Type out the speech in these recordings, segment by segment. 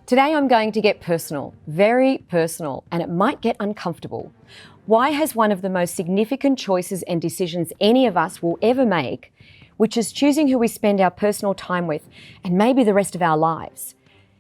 Today I'm going to get personal, very personal, and it might get uncomfortable. Why has one of the most significant choices and decisions any of us will ever make, which is choosing who we spend our personal time with and maybe the rest of our lives,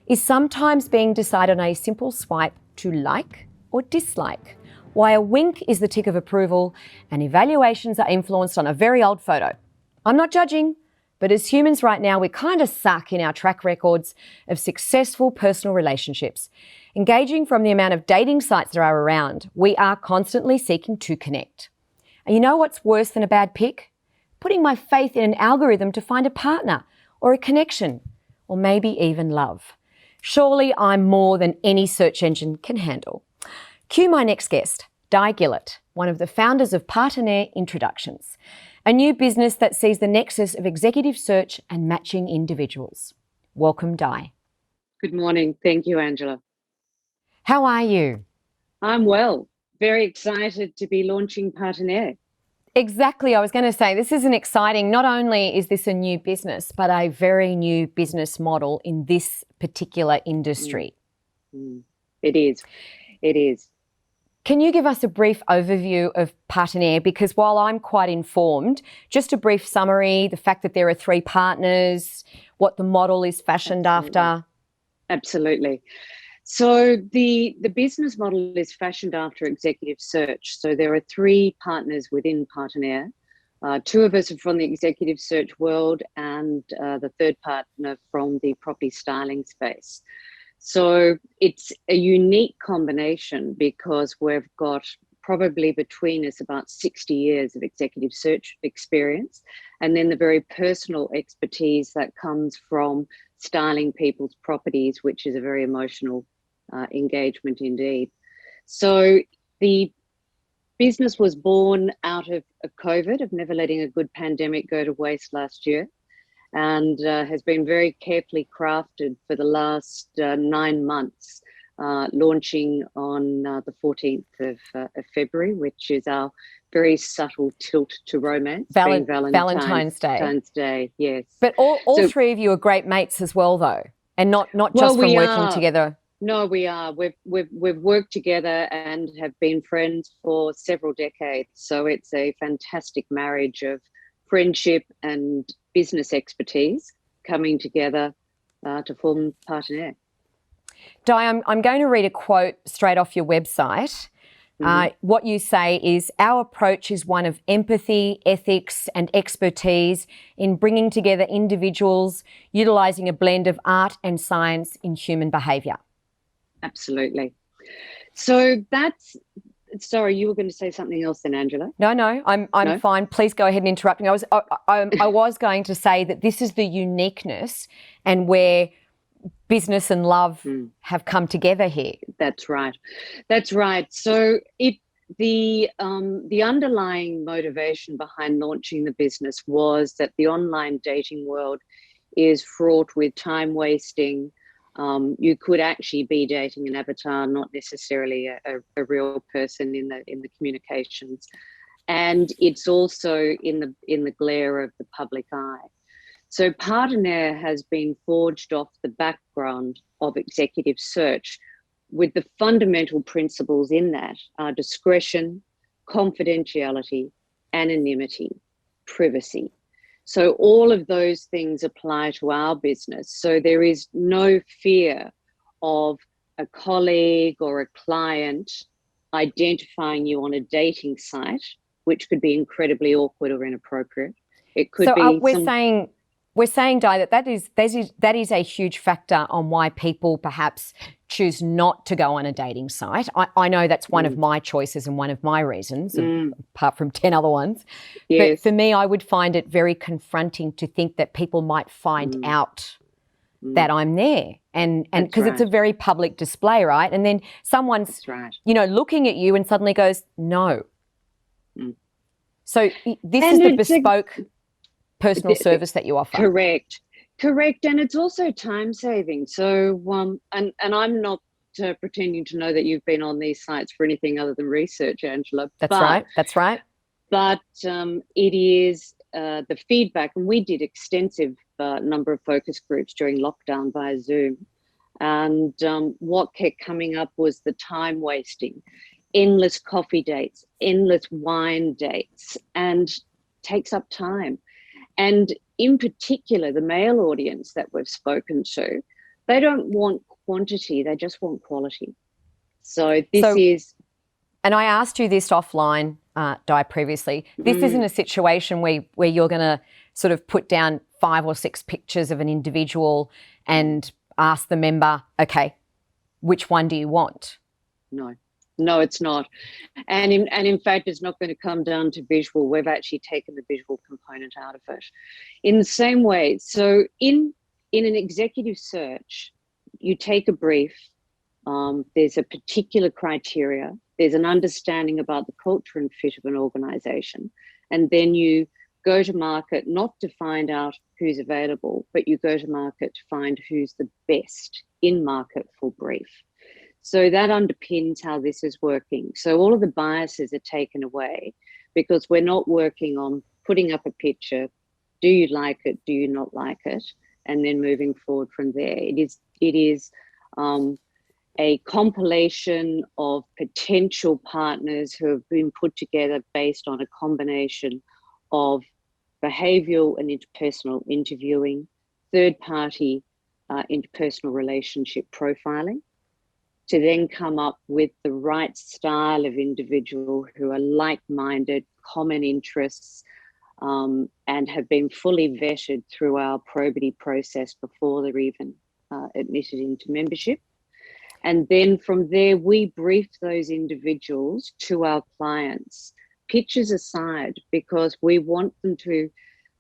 is sometimes being decided on a simple swipe to like or dislike? Why a wink is the tick of approval and evaluations are influenced on a very old photo. I'm not judging, but as humans right now, we kind of suck in our track records of successful personal relationships. Engaging from the amount of dating sites there are around, we are constantly seeking to connect. And you know what's worse than a bad pick? Putting my faith in an algorithm to find a partner or a connection, or maybe even love. Surely I'm more than any search engine can handle. Cue my next guest, Di Gillett, one of the founders of Partenaire Introductions, a new business that sees the nexus of executive search and matching individuals. Welcome, Di. Good morning. Thank you, Angela. How are you? I'm well. Very excited to be launching Partenaire. Exactly. I was going to say, this is an exciting, not only is this a new business, but a very new business model in this particular industry. It is. It is. Can you give us a brief overview of Partenaire? Because while I'm quite informed, just a brief summary, the fact that there are 3 partners, what the model is fashioned after. Absolutely. So the business model is fashioned after executive search. So there are 3 partners within Partenaire. 2 of us are from the executive search world and the 3rd partner from the property styling space. So it's a unique combination because we've got probably between us about 60 years of executive search experience, and then the very personal expertise that comes from styling people's properties, which is a very emotional engagement indeed. So the business was born out of COVID, of never letting a good pandemic go to waste last year, and has been very carefully crafted for the last 9 months, launching on the 14th of February, which is our very subtle tilt to romance. Valentine's Day. Valentine's Day, yes. But all 3 of you are great mates as well, though, and not just from working together. No, we are. We've worked together and have been friends for several decades. So it's a fantastic marriage of friendship and business expertise coming together to form Partenaire. Di, I'm going to read a quote straight off your website. What you say is, our approach is one of empathy, ethics and expertise in bringing together individuals, utilising a blend of art and science in human behaviour. Absolutely. So that's... Sorry, you were going to say something else then, Angela? No, I'm fine. Please go ahead and interrupt me. I was going to say that this is the uniqueness and where business and love have come together here. That's right. That's right. So the underlying motivation behind launching the business was that the online dating world is fraught with time wasting. You could actually be dating an avatar, not necessarily a real person in the communications, and it's also in the glare of the public eye. So Partenaire has been forged off the background of executive search, with the fundamental principles in that are discretion, confidentiality, anonymity, privacy. So all of those things apply to our business. So there is no fear of a colleague or a client identifying you on a dating site, which could be incredibly awkward or inappropriate. It could be. We're saying, Di, that is a huge factor on why people perhaps choose not to go on a dating site. I know that's one of my choices and one of my reasons, apart from 10 other ones. Yes. But for me, I would find it very confronting to think that people might find out that I'm there, and because it's a very public display, right? And then someone's looking at you and suddenly goes, no. So this is the bespoke personal service that you offer. Correct. And it's also time saving. So, and I'm not pretending to know that you've been on these sites for anything other than research, Angela. That's right. But it is the feedback, and we did extensive number of focus groups during lockdown via Zoom. And what kept coming up was the time wasting, endless coffee dates, endless wine dates, and takes up time. And in particular, the male audience that we've spoken to, they don't want quantity, they just want quality. So this is... And I asked you this offline, Di, previously. This isn't a situation where you're going to sort of put down 5 or 6 pictures of an individual and ask the member, okay, which one do you want? No, it's not. And in fact, it's not going to come down to visual. We've actually taken the visual component out of it. In the same way, so in an executive search, you take a brief, there's a particular criteria, there's an understanding about the culture and fit of an organisation, and then you go to market not to find out who's available, but you go to market to find who's the best in market for brief. So that underpins how this is working. So all of the biases are taken away because we're not working on putting up a picture, do you like it, do you not like it, and then moving forward from there. It is a compilation of potential partners who have been put together based on a combination of behavioural and interpersonal interviewing, third-party interpersonal relationship profiling, to then come up with the right style of individual who are like-minded, common interests, and have been fully vetted through our probity process before they're even admitted into membership. And then from there, we brief those individuals to our clients, pictures aside, because we want them to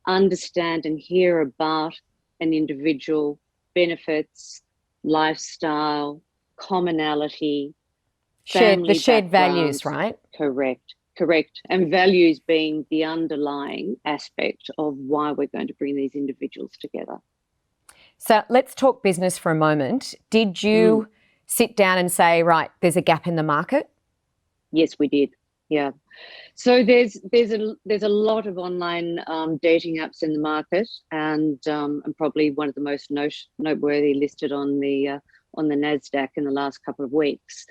understand and hear about an individual, benefits, lifestyle, commonality, the shared values, right? Correct. And values being the underlying aspect of why we're going to bring these individuals together. So let's talk business for a moment. Did you sit down and say, right, there's a gap in the market? Yes, we did. Yeah. So there's a lot of online dating apps in the market, and probably one of the most noteworthy listed on the NASDAQ in the last couple of weeks.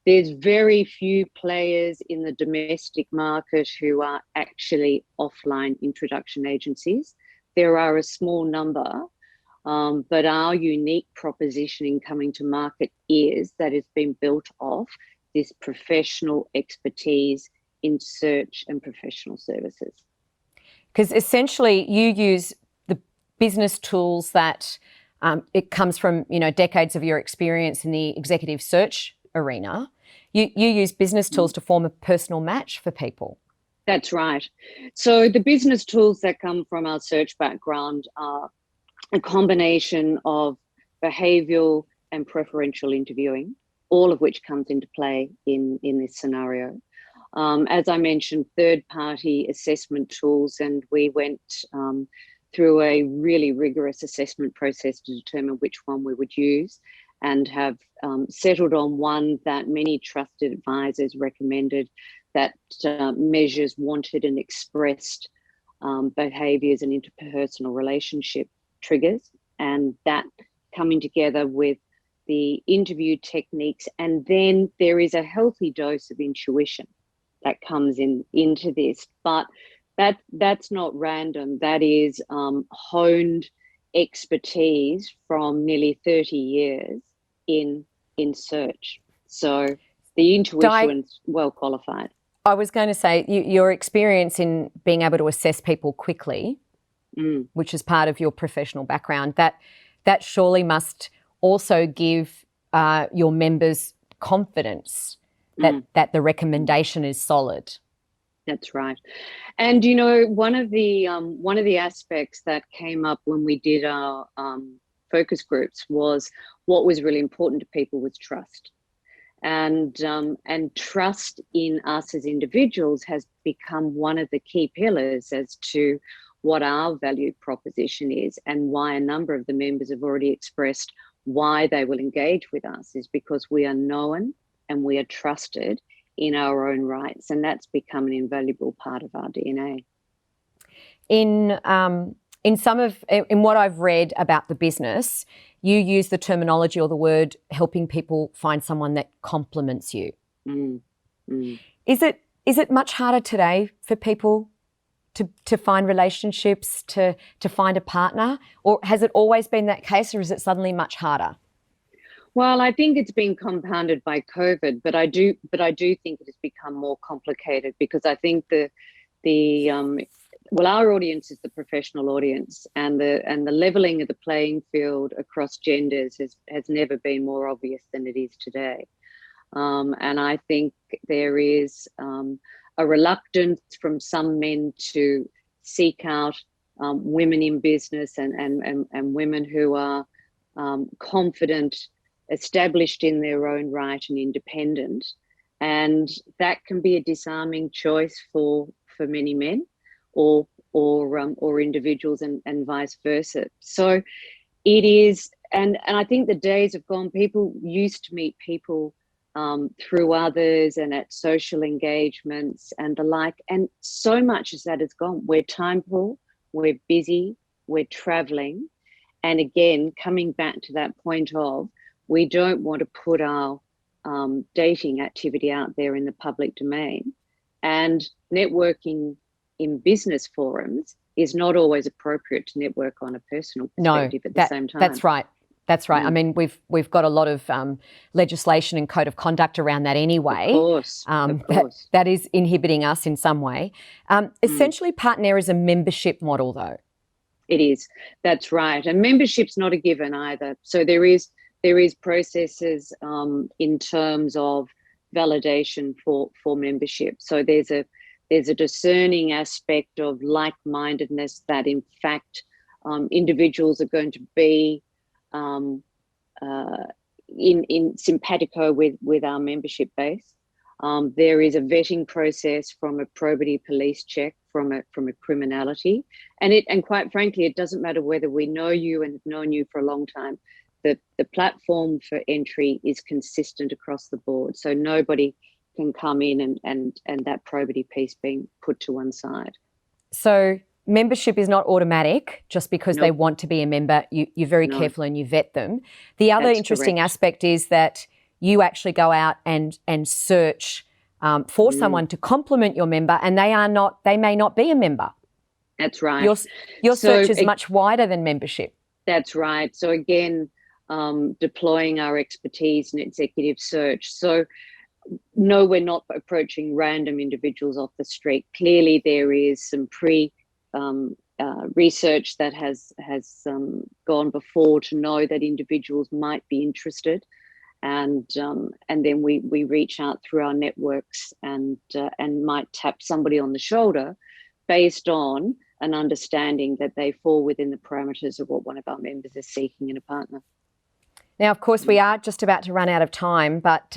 There's very few players in the domestic market who are actually offline introduction agencies. There are a small number, but our unique proposition in coming to market is that it's been built off this professional expertise in search and professional services. Because essentially you use the business tools that it comes from, decades of your experience in the executive search arena. You use business tools to form a personal match for people. That's right. So the business tools that come from our search background are a combination of behavioural and preferential interviewing, all of which comes into play in this scenario. As I mentioned, third-party assessment tools, and we went through a really rigorous assessment process to determine which one we would use, and have settled on one that many trusted advisors recommended, that measures wanted and expressed behaviours and interpersonal relationship triggers, and that coming together with the interview techniques. And then there is a healthy dose of intuition that comes into this, but that's not random. That is honed expertise from nearly 30 years in search. So the intuition's well qualified. I was going to say, your experience in being able to assess people quickly, which is part of your professional background, that surely must also give your members confidence that the recommendation is solid. That's right. And one of the aspects that came up when we did our focus groups was what was really important to people was trust. And trust in us as individuals has become one of the key pillars as to what our value proposition is, and why a number of the members have already expressed why they will engage with us is because we are known and we are trusted in our own rights, and that's become an invaluable part of our DNA. In in what I've read about the business, you use the terminology or the word helping people find someone that complements you. Mm. Mm. Is it much harder today for people to find relationships, to find a partner, or has it always been that case, or is it suddenly much harder? Well, I think it's been compounded by COVID, but I do think it has become more complicated because I think our audience is the professional audience, and the leveling of the playing field across genders has never been more obvious than it is today. And I think there is a reluctance from some men to seek out women in business and women who are confident, established in their own right and independent. And that can be a disarming choice for many men or individuals and vice versa. So it is, and I think the days have gone, people used to meet people through others and at social engagements and the like. And so much as that has gone. We're time poor, we're busy, we're traveling. And again, coming back to that point of, we don't want to put our dating activity out there in the public domain. And networking in business forums is not always appropriate to network on a personal perspective at the same time. That's right. That's right. I mean, we've got a lot of legislation and code of conduct around that anyway. Of course. That is inhibiting us in some way. Essentially, Partenaire is a membership model, though. It is. That's right. And membership's not a given either. So there is processes in terms of validation for membership. So there's a discerning aspect of like-mindedness that, in fact, individuals are going to be in simpatico with our membership base. There is a vetting process from a probity police check, from a criminality, and quite frankly, it doesn't matter whether we know you and have known you for a long time. The platform for entry is consistent across the board, so nobody can come in and that probity piece being put to one side. So membership is not automatic just because they want to be a member. You're very careful and you vet them. The other interesting aspect is that you actually go out and search for someone to complement your member, and they may not be a member. That's right. Your search is much wider than membership. That's right. So again, deploying our expertise in executive search. So no, we're not approaching random individuals off the street. Clearly, there is some research that has gone before to know that individuals might be interested, and then we reach out through our networks and might tap somebody on the shoulder based on an understanding that they fall within the parameters of what one of our members is seeking in a partner. Now, of course, we are just about to run out of time, but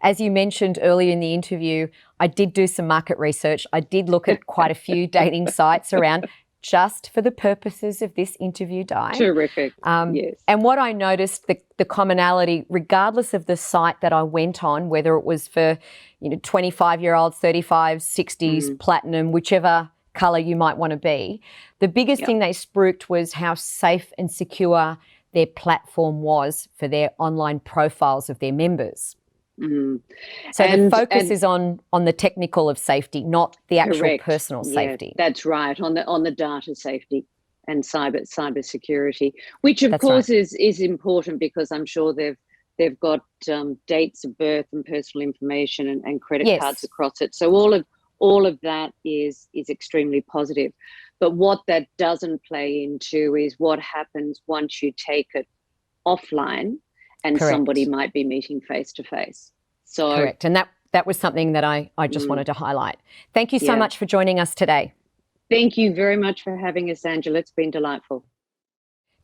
as you mentioned earlier in the interview, I did do some market research. I did look at quite a few dating sites around just for the purposes of this interview, Di. Terrific, yes. And what I noticed, the commonality, regardless of the site that I went on, whether it was for 25-year-olds, 35s, 60s, platinum, whichever colour you might want to be, the biggest thing they spruiked was how safe and secure their platform was for their online profiles of their members. So the focus is on the technical of safety, not the actual personal safety. That's right, on the data safety and cyber security, which of course is important because I'm sure they've got dates of birth and personal information and credit cards across it. So all of that is extremely positive. But what that doesn't play into is what happens once you take it offline and somebody might be meeting face to face. So correct. And that was something that I just wanted to highlight. Thank you so much for joining us today. Thank you very much for having us, Angela. It's been delightful.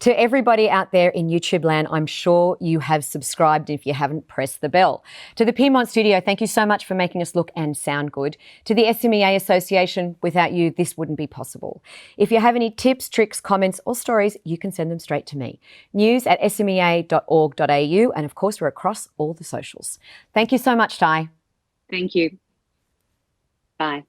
To everybody out there in YouTube land, I'm sure you have subscribed. If you haven't, press the bell. To the Piedmont Studio, thank you so much for making us look and sound good. To the SMEA Association, without you, this wouldn't be possible. If you have any tips, tricks, comments or stories, you can send them straight to me. news@smea.org.au, and of course, we're across all the socials. Thank you so much, Di. Thank you. Bye.